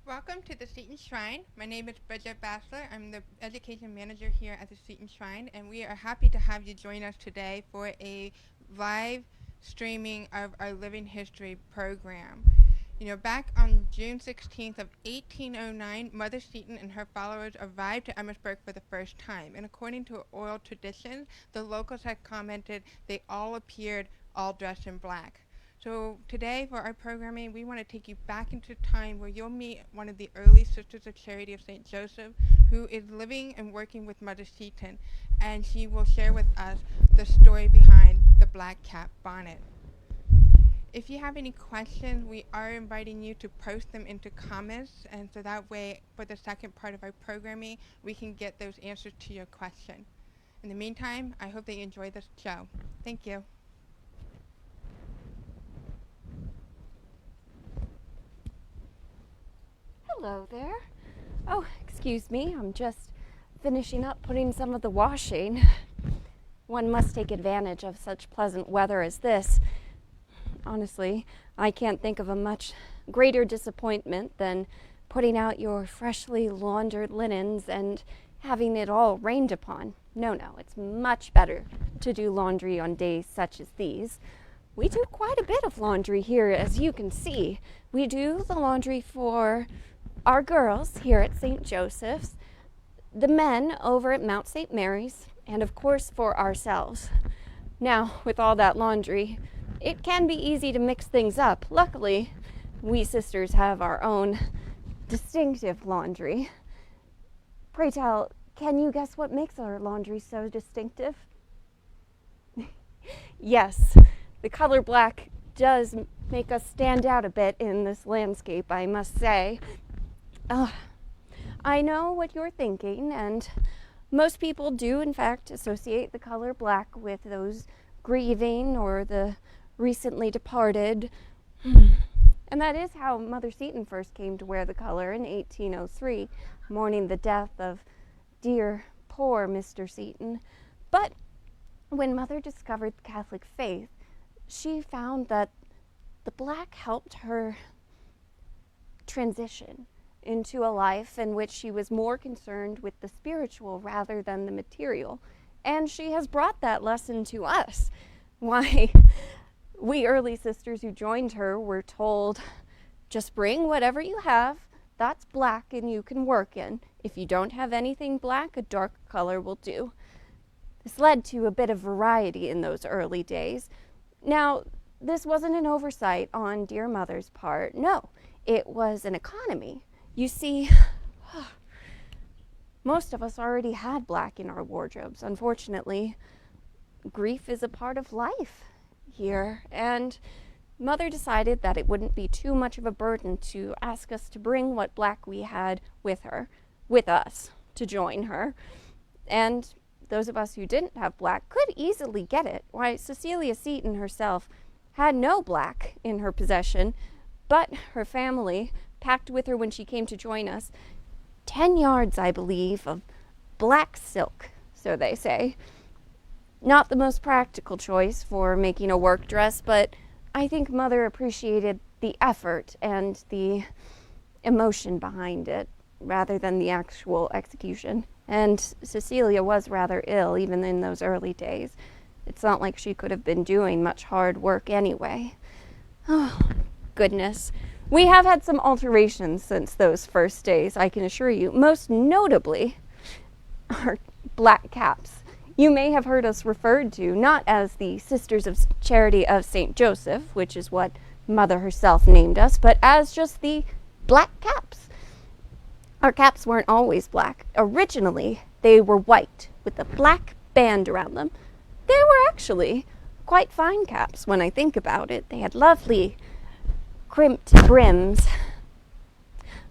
Welcome to the Seton Shrine. My name is Bridget Bassler. I'm the education manager here at the Seton Shrine, and we are happy to have you join us today for a live streaming of our Living History program. You know, back on June 16th of 1809, Mother Seton and her followers arrived to Emmitsburg for the first time, and according to oral tradition, the locals had commented they all appeared all dressed in black. So today for our programming, we want to take you back into time where you'll meet one of the early Sisters of Charity of St. Joseph, who is living and working with Mother Seton, and she will share with us the story behind the black cap bonnet. If you have any questions, we are inviting you to post them into comments, and so that way for the second part of our programming, we can get those answers to your question. In the meantime, I hope that you enjoy this show. Thank you. Hello there. Oh, excuse me, I'm just finishing up putting some of the washing. One must take advantage of such pleasant weather as this. Honestly, I can't think of a much greater disappointment than putting out your freshly laundered linens and having it all rained upon. No, it's much better to do laundry on days such as these. We do quite a bit of laundry here, as you can see. We do the laundry for our girls here at St. Joseph's, the men over at Mount St. Mary's, and of course for ourselves. Now, with all that laundry, it can be easy to mix things up. Luckily, we sisters have our own distinctive laundry. Pray tell, can you guess what makes our laundry so distinctive? Yes, the color black does make us stand out a bit in this landscape, I must say. I know what you're thinking, and most people do in fact associate the color black with those grieving or the recently departed. And that is how Mother Seton first came to wear the color in 1803, mourning the death of dear, poor Mr. Seton. But when Mother discovered the Catholic faith, she found that the black helped her transition into a life in which she was more concerned with the spiritual rather than the material. And she has brought that lesson to us. Why, we early sisters who joined her were told, just bring whatever you have that's black and you can work in. If you don't have anything black, a dark color will do. This led to a bit of variety in those early days. Now, this wasn't an oversight on dear Mother's part. No, it was an economy. You see, most of us already had black in our wardrobes. Unfortunately, grief is a part of life here, and Mother decided that it wouldn't be too much of a burden to ask us to bring what black we had with us, to join her. And those of us who didn't have black could easily get it. Why, Cecilia Seton herself had no black in her possession, but her family packed with her when she came to join us 10 yards, I believe, of black silk, so they say. Not the most practical choice for making a work dress, but I think Mother appreciated the effort and the emotion behind it rather than the actual execution. And Cecilia was rather ill even in those early days. It's not like she could have been doing much hard work anyway. Oh, goodness. We have had some alterations since those first days, I can assure you. Most notably, our black caps. You may have heard us referred to not as the Sisters of Charity of St. Joseph, which is what Mother herself named us, but as just the black caps. Our caps weren't always black. Originally, they were white with a black band around them. They were actually quite fine caps when I think about it. They had lovely crimped brims.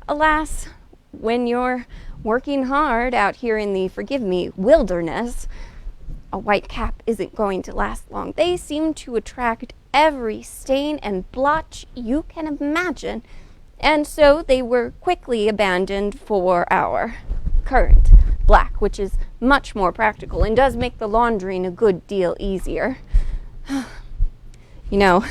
alas, when you're working hard out here in the, forgive me, wilderness, a white cap isn't going to last long. They seem to attract every stain and blotch you can imagine, and so they were quickly abandoned for our current black, which is much more practical and does make the laundering a good deal easier. You know,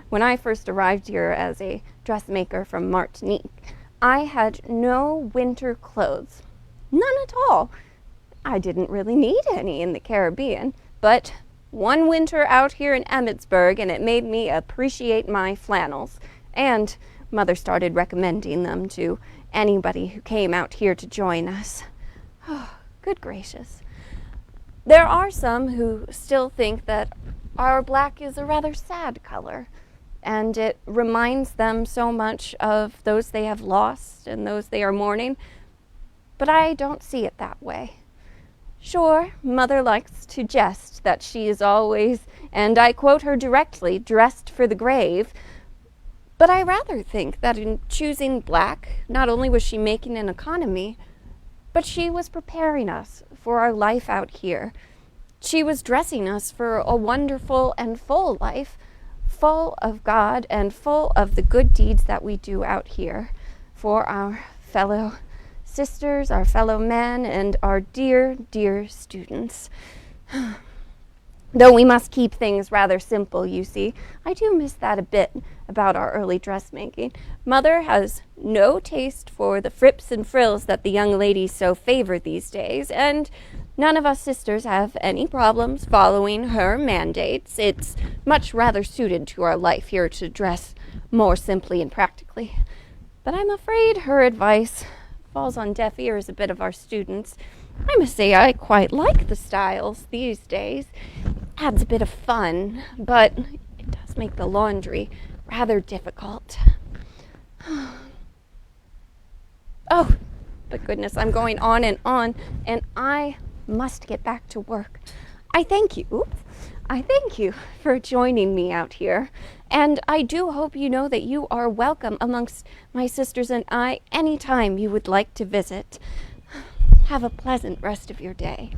when I first arrived here as a dressmaker from Martinique, I had no winter clothes. None at all. I didn't really need any in the Caribbean, but one winter out here in Emmitsburg and it made me appreciate my flannels, and Mother started recommending them to anybody who came out here to join us. Oh, good gracious. There are some who still think that our black is a rather sad color, and it reminds them so much of those they have lost and those they are mourning, but I don't see it that way. Sure, Mother likes to jest that she is always, and I quote her directly, dressed for the grave, but I rather think that in choosing black, not only was she making an economy, but she was preparing us for our life out here. She was dressing us for a wonderful and full life, full of God and full of the good deeds that we do out here for our fellow sisters, our fellow men, and our dear, dear students. Though we must keep things rather simple, you see, I do miss that a bit about our early dressmaking. Mother has no taste for the frips and frills that the young ladies so favor these days, and none of us sisters have any problems following her mandates. It's much rather suited to our life here to dress more simply and practically. But I'm afraid her advice falls on deaf ears a bit of our students. I must say I quite like the styles these days. Adds a bit of fun, but it does make the laundry rather difficult. Oh, but goodness, I'm going on, and I must get back to work. I thank you for joining me out here, and I do hope you know that you are welcome amongst my sisters and I anytime you would like to visit. Have a pleasant rest of your day.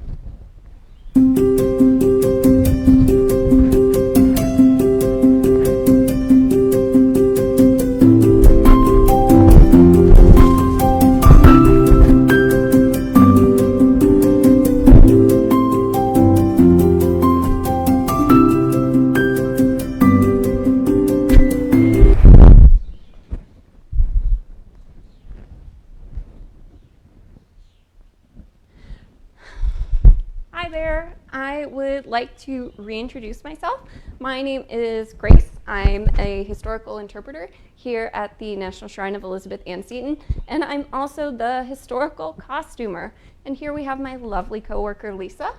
Hi there. I would like to reintroduce myself. My name is Grace. I'm a historical interpreter here at the National Shrine of Elizabeth Ann Seton, and I'm also the historical costumer. And here we have my lovely coworker, Lisa.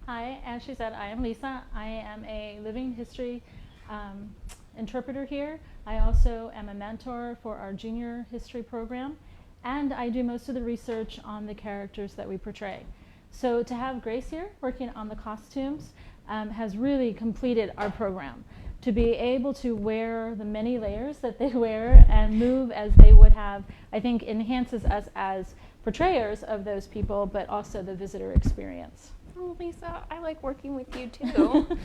Hi, as she said, I am Lisa. I am a living history interpreter here. I also am a mentor for our junior history program, and I do most of the research on the characters that we portray. So to have Grace here working on the costumes has really completed our program. To be able to wear the many layers that they wear and move as they would have, I think enhances us as portrayers of those people, but also the visitor experience. Oh, Lisa, I like working with you too.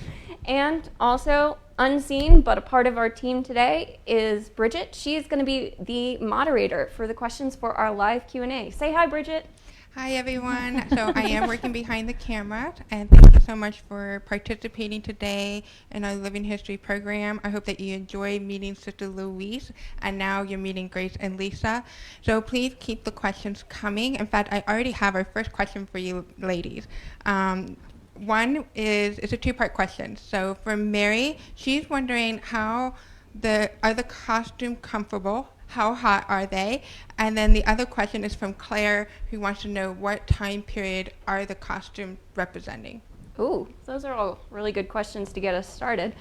And also, unseen but a part of our team today is Bridget. She's going to be the moderator for the questions for our live Q&A. Say hi, Bridget. Hi, everyone. So I am working behind the camera, and thank you so much for participating today in our Living History program. I hope that you enjoy meeting Sister Louise, and now you're meeting Grace and Lisa. So please keep the questions coming. In fact, I already have our first question for you ladies. One is, it's a two-part question. So for Mary, she's wondering are the costumes comfortable? How hot are they? And then the other question is from Claire, who wants to know what time period are the costumes representing? Ooh, those are all really good questions to get us started.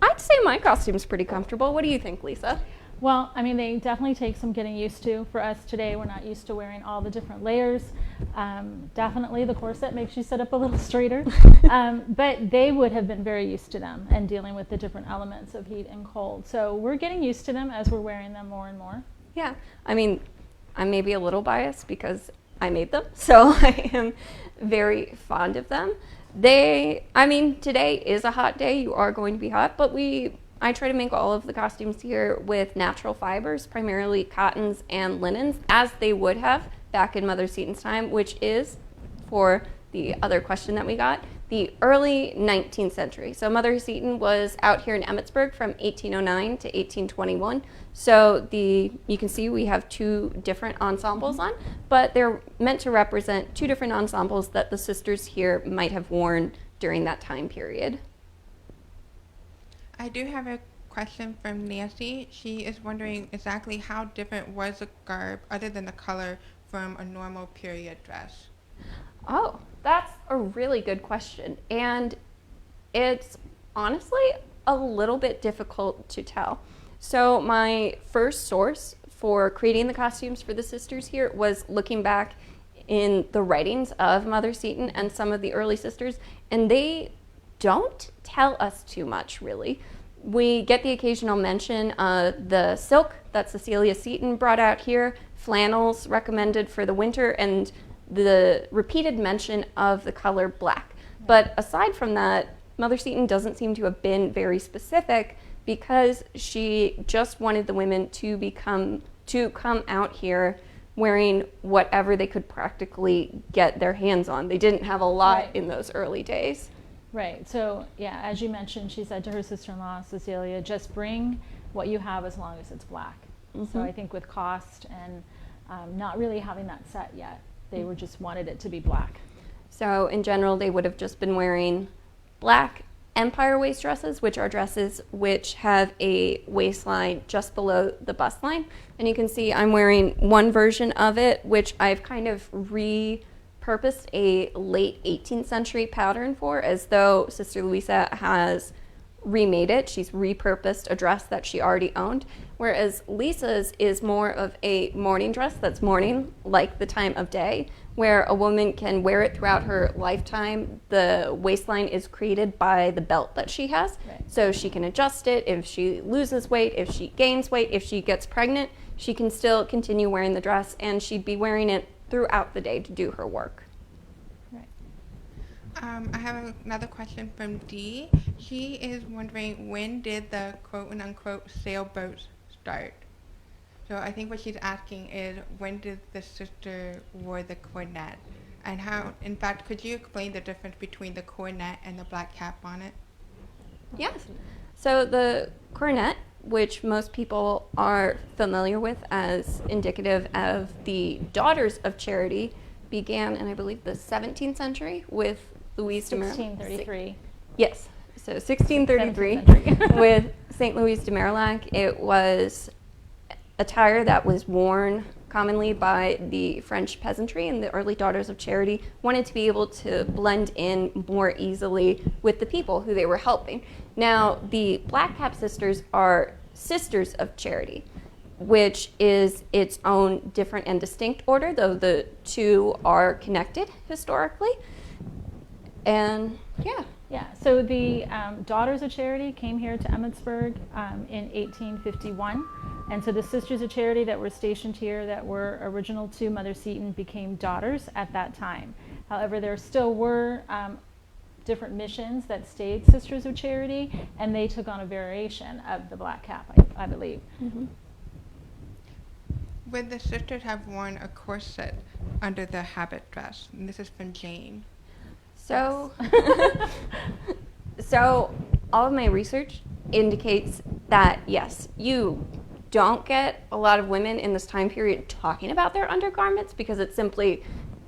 I'd say my costume's pretty comfortable. What do you think, Lisa? Well, I mean, they definitely take some getting used to. For us today, we're not used to wearing all the different layers. Definitely the corset makes you sit up a little straighter. But they would have been very used to them and dealing with the different elements of heat and cold. So we're getting used to them as we're wearing them more and more. Yeah, I mean, I'm maybe a little biased because I made them, so I am very fond of them. Today is a hot day. You are going to be hot, but I try to make all of the costumes here with natural fibers, primarily cottons and linens, as they would have back in Mother Seton's time, which is, for the other question that we got, the early 19th century. So Mother Seton was out here in Emmitsburg from 1809 to 1821. So you can see we have two different ensembles on, but they're meant to represent two different ensembles that the sisters here might have worn during that time period. I do have a question from Nancy. She is wondering exactly how different was the garb, other than the color, from a normal period dress. Oh, that's a really good question. And it's honestly a little bit difficult to tell. So my first source for creating the costumes for the sisters here was looking back in the writings of Mother Seton and some of the early sisters, and they don't tell us too much, really. We get the occasional mention of the silk that Cecilia Seton brought out here, flannels recommended for the winter, and the repeated mention of the color black. But aside from that, Mother Seton doesn't seem to have been very specific, because she just wanted the women to come out here wearing whatever they could practically get their hands on. They didn't have a lot in those early days. Right. So, yeah, as you mentioned, she said to her sister-in-law, Cecilia, just bring what you have as long as it's black. So I think with cost and not really having that set yet, they were just wanted it to be black. So in general, they would have just been wearing black empire waist dresses, which are dresses which have a waistline just below the bust line. And you can see I'm wearing one version of it, which I've kind of repurposed a late 18th century pattern for, as though Sister Louisa has remade it. She's repurposed a dress that she already owned, whereas Lisa's is more of a mourning dress that's mourning like the time of day, where a woman can wear it throughout her lifetime. The waistline is created by the belt that she has, so she can adjust it if she loses weight, if she gains weight, if she gets pregnant, she can still continue wearing the dress, and she'd be wearing it throughout the day to do her work. I have another question from Dee. She is wondering, when did the quote-unquote sailboat start? So I think what she's asking is, when did the sister wear the cornet? And how, in fact, could you explain the difference between the cornet and the black cap bonnet? Yes. So the cornet, which most people are familiar with as indicative of the Daughters of Charity, began in, I believe, the 17th century with Louise de Marillac. 1633. Yes, so 1633 with St. Louise de Marillac. It was attire that was worn commonly by the French peasantry, and the early Daughters of Charity wanted to be able to blend in more easily with the people who they were helping. Now, the Black Cap sisters are Sisters of Charity, which is its own different and distinct order, though the two are connected historically. And yeah, so the Daughters of Charity came here to Emmitsburg in 1851. And so the Sisters of Charity that were stationed here, that were original to Mother Seton, became daughters at that time. However, there still were different missions that stayed Sisters of Charity, and they took on a variation of the black cap, I believe. Would the sisters have worn a corset under the habit dress? And this is from Jane. so, so all of my research indicates that, yes, you don't get a lot of women in this time period talking about their undergarments, because it's simply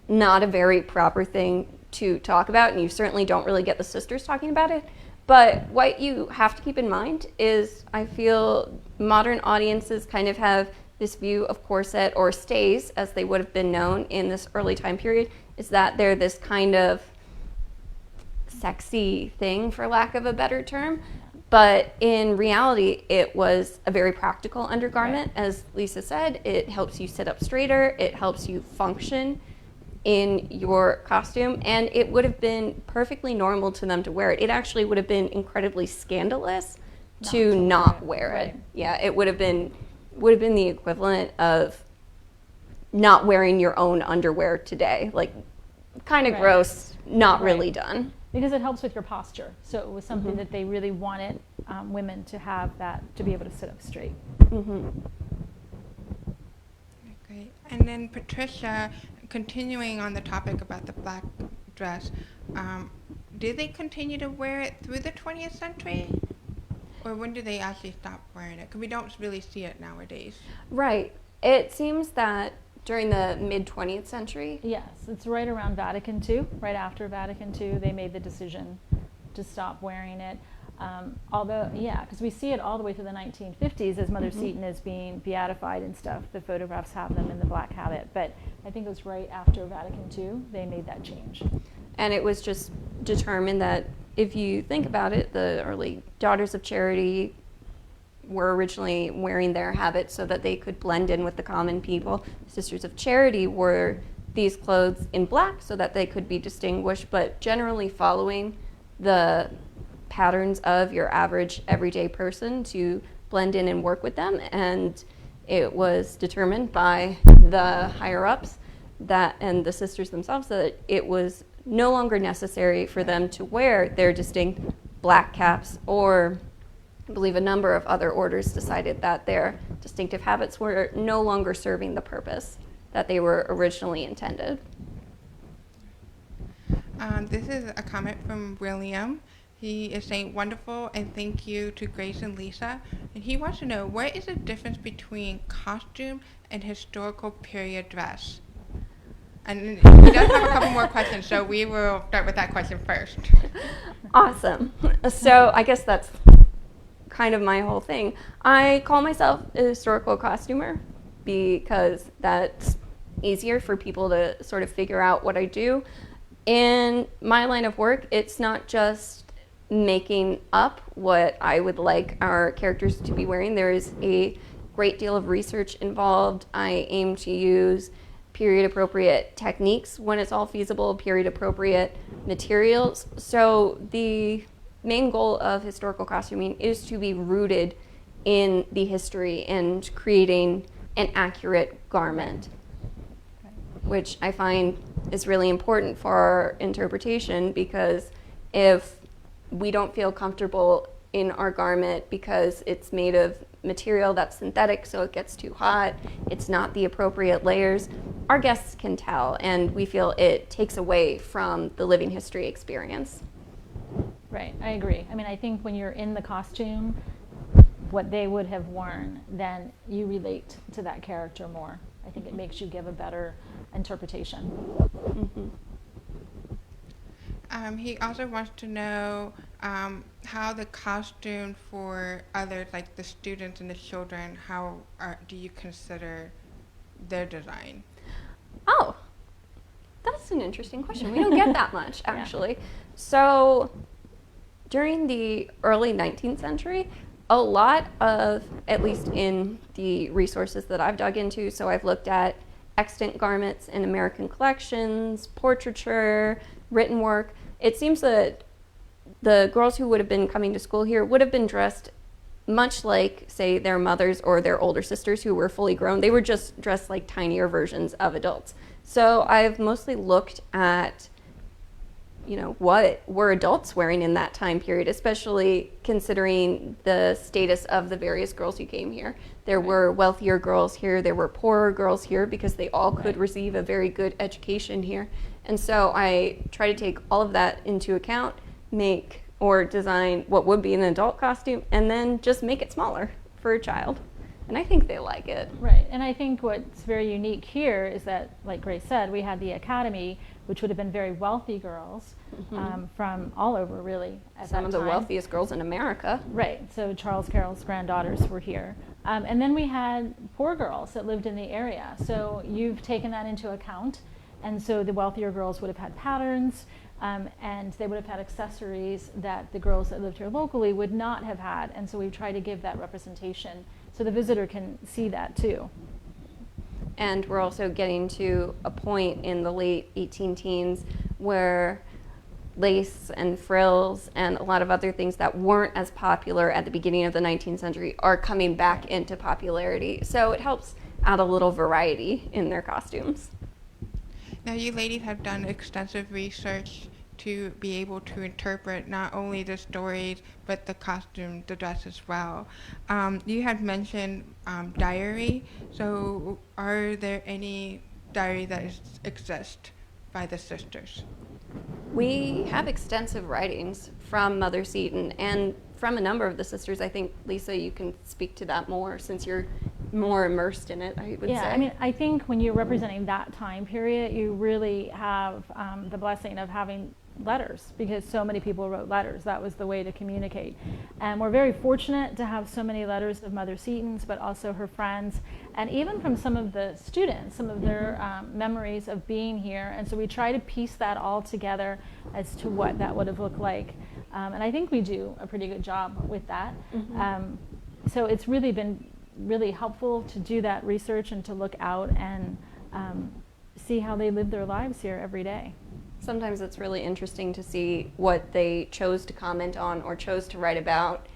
not a very proper thing to talk about, and you certainly don't really get the sisters talking about it. But what you have to keep in mind is, I feel modern audiences kind of have this view of corset, or stays as they would have been known in this early time period, is that they're this kind of sexy thing, for lack of a better term. But in reality, it was a very practical undergarment. As Lisa said, it helps you sit up straighter, it helps you function in your costume, and it would have been perfectly normal to them to wear it. It actually would have been incredibly scandalous to not wear it. Yeah, it would have been the equivalent of not wearing your own underwear today. Like, kind of Right. gross, not Right. really done. Because it helps with your posture. So it was something Mhm. that they really wanted women to have, that to be able to sit up straight. Mm-hmm. Great. And then Patricia, continuing on the topic about the black dress, did they continue to wear it through the 20th century? Or when did they actually stop wearing it? Because we don't really see it nowadays. Right. It seems that during the mid-20th century. Yes, it's right around Vatican II. Right after Vatican II, they made the decision to stop wearing it. Although, yeah, because we see it all the way through the 1950s as Mother Seton is being beatified and stuff. The photographs have them in the black habit. But I think it was right after Vatican II they made that change. And it was just determined that, if you think about it, the early Daughters of Charity were originally wearing their habits so that they could blend in with the common people. Sisters of Charity wore these clothes in black so that they could be distinguished, but generally following the patterns of your average everyday person to blend in and work with them. And it was determined by the higher-ups that, and the sisters themselves, that it was no longer necessary for them to wear their distinct black caps, or I believe a number of other orders decided that their distinctive habits were no longer serving the purpose that they were originally intended. This is a comment from William. He is saying, wonderful, and thank you to Grace and Lisa. And he wants to know, what is the difference between costume and historical period dress? And he does have a couple more questions, so we will start with that question first. Awesome. So I guess that's kind of my whole thing. I call myself a historical costumer because that's easier for people to sort of figure out what I do. In my line of work, it's not just making up what I would like our characters to be wearing. There is a great deal of research involved. I aim to use period-appropriate techniques when it's all feasible, period-appropriate materials. So the main goal of historical costuming is to be rooted in the history and creating an accurate garment, which I find is really important for our interpretation, because if we don't feel comfortable in our garment because it's made of material that's synthetic, so it gets too hot, it's not the appropriate layers, our guests can tell, and we feel it takes away from the living history experience. Right, I agree. I mean, I think when you're in the costume, what they would have worn, then you relate to that character more. I think it makes you give a better interpretation. Mm-hmm. He also wants to know how the costume for others, like the students and the children, do you consider their design? Oh, that's an interesting question. We don't get that much, actually. Yeah. So during the early 19th century, a lot of, at least in the resources that I've dug into, so I've looked at extant garments in American collections, portraiture, written work, it seems that the girls who would have been coming to school here would have been dressed much like, say, their mothers or their older sisters who were fully grown. They were just dressed like tinier versions of adults. So I've mostly looked at, what were adults wearing in that time period, especially considering the status of the various girls who came here. There were wealthier girls here, there were poorer girls here because they all could receive a very good education here. And so I try to take all of that into account, make or design what would be an adult costume, and then just make it smaller for a child. And I think they like it. Right, and I think what's very unique here is that, like Grace said, we had the academy, which would have been very wealthy girls from all over, really, at Some of the wealthiest girls in America. Right, so Charles Carroll's granddaughters were here. And then we had poor girls that lived in the area. So you've taken that into account. And so the wealthier girls would have had patterns, and they would have had accessories that the girls that lived here locally would not have had. And so we try to give that representation so the visitor can see that too. And we're also getting to a point in the late 18 teens where lace and frills and a lot of other things that weren't as popular at the beginning of the 19th century are coming back into popularity. So it helps add a little variety in their costumes. Now, you ladies have done extensive research to be able to interpret not only the stories but the costume, the dress as well. You had mentioned diary. So, are there any diary that exist by the sisters? We have extensive writings from Mother Seton and from a number of the sisters. I think, Lisa, you can speak to that more since you're more immersed in it, I would say. Yeah, I mean, I think when you're representing that time period, you really have the blessing of having letters, because so many people wrote letters. That was the way to communicate. And we're very fortunate to have so many letters of Mother Seton's, but also her friends, and even from some of the students, some of their memories of being here. And so we try to piece that all together as to what that would have looked like. And I think we do a pretty good job with that. So it's really been really helpful to do that research and to look out and see how they live their lives here every day. Sometimes it's really interesting to see what they chose to comment on or chose to write about,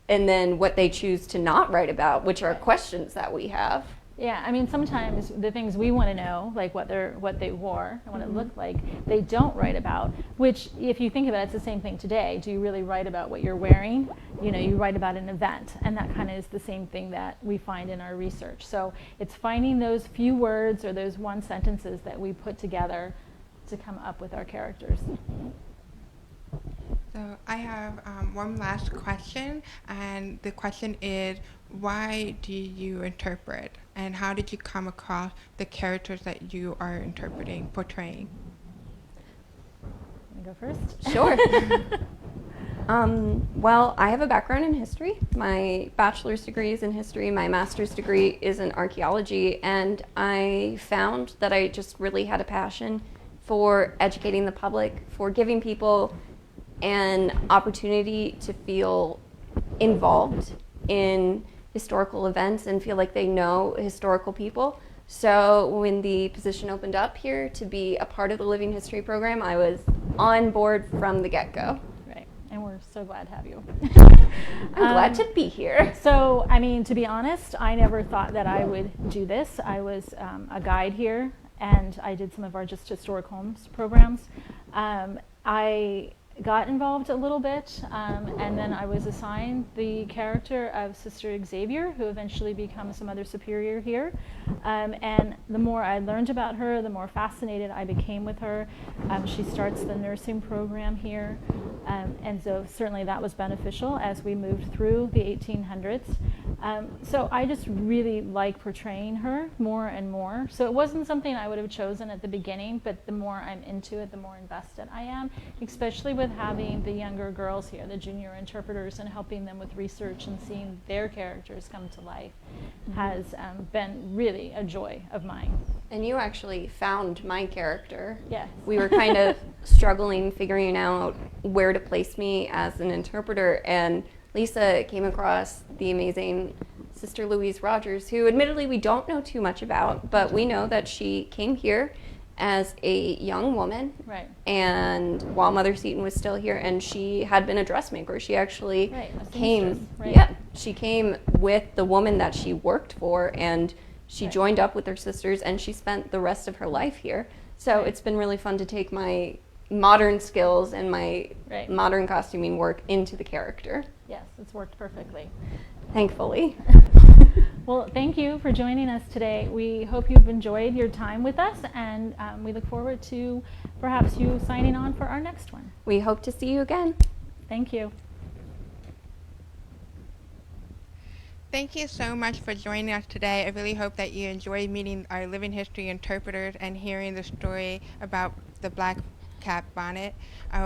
and then what they choose to not write about, which are questions that we have. Yeah, I mean, sometimes the things we want to know, like what they wore and what it looked like, they don't write about, which if you think about it, it's the same thing today. Do you really write about what you're wearing? You know, you write about an event, and that kind of is the same thing that we find in our research. So it's finding those few words or those one sentences that we put together to come up with our characters. So I have one last question, and the question is, why do you interpret, and how did you come across the characters that you are interpreting, portraying? Want to go first? Sure. Well, I have a background in history. My bachelor's degree is in history. My master's degree is in archaeology, and I found that I just really had a passion for educating the public, for giving people an opportunity to feel involved in historical events and feel like they know historical people. So when the position opened up here to be a part of the Living History program, I was on board from the get-go. Right, and we're so glad to have you. I'm glad to be here. So, I mean, to be honest, I never thought that I would do this. I was a guide here, and I did some of our just historic homes programs. I got involved a little bit, and then I was assigned the character of Sister Xavier, who eventually becomes a Mother Superior here. And the more I learned about her, the more fascinated I became with her. She starts the nursing program here, and so certainly that was beneficial as we moved through the 1800s. So I just really like portraying her more and more. So it wasn't something I would have chosen at the beginning, but the more I'm into it, the more invested I am, especially with having the younger girls here, the junior interpreters, and helping them with research and seeing their characters come to life has been really a joy of mine. And you actually found my character. Yes. We were kind of struggling, figuring out where to place me as an interpreter, and Lisa came across the amazing Sister Louise Rogers, who admittedly we don't know too much about, but we know that she came here as a young woman. Right. And while Mother Seton was still here, and she had been a dressmaker. She actually came, right. Yeah, she came with the woman that she worked for, and she joined up with her sisters, and she spent the rest of her life here. So it's been really fun to take my modern skills and my modern costuming work into the character. Yes, it's worked perfectly. Thankfully. Well, thank you for joining us today. We hope you've enjoyed your time with us, and we look forward to perhaps you signing on for our next one. We hope to see you again. Thank you. Thank you so much for joining us today. I really hope that you enjoyed meeting our living history interpreters and hearing the story about the black cap bonnet.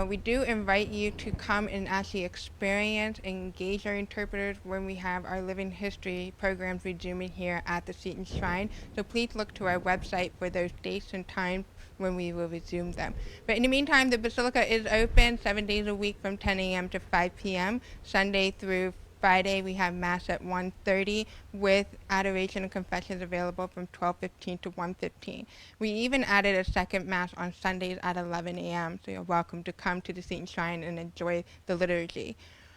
We do invite you to come and actually experience and engage our interpreters when we have our living history programs resuming here at the Seton Shrine. So please look to our website for those dates and times when we will resume them. But in the meantime, the Basilica is open 7 days a week from 10 a.m. to 5 p.m. Sunday through Friday, we have Mass at 1:30 with adoration and confessions available from 12:15 to 1:15. We even added a second Mass on Sundays at 11 a.m., so you're welcome to come to the Seton Shrine and enjoy the liturgy.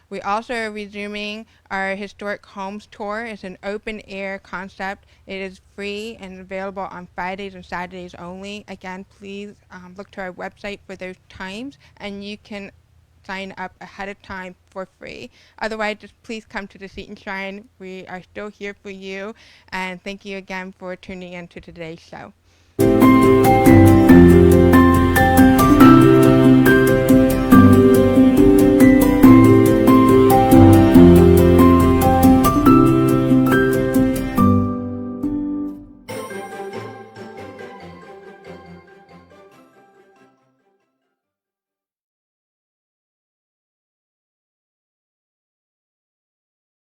We also are resuming our historic homes tour. It's an open air concept. It is free and available on Fridays and Saturdays only. Again, please look to our website for those times, and you can sign up ahead of time for free. Otherwise, just please come to the Seton Shrine. We are still here for you, and thank you again for tuning in to today's show.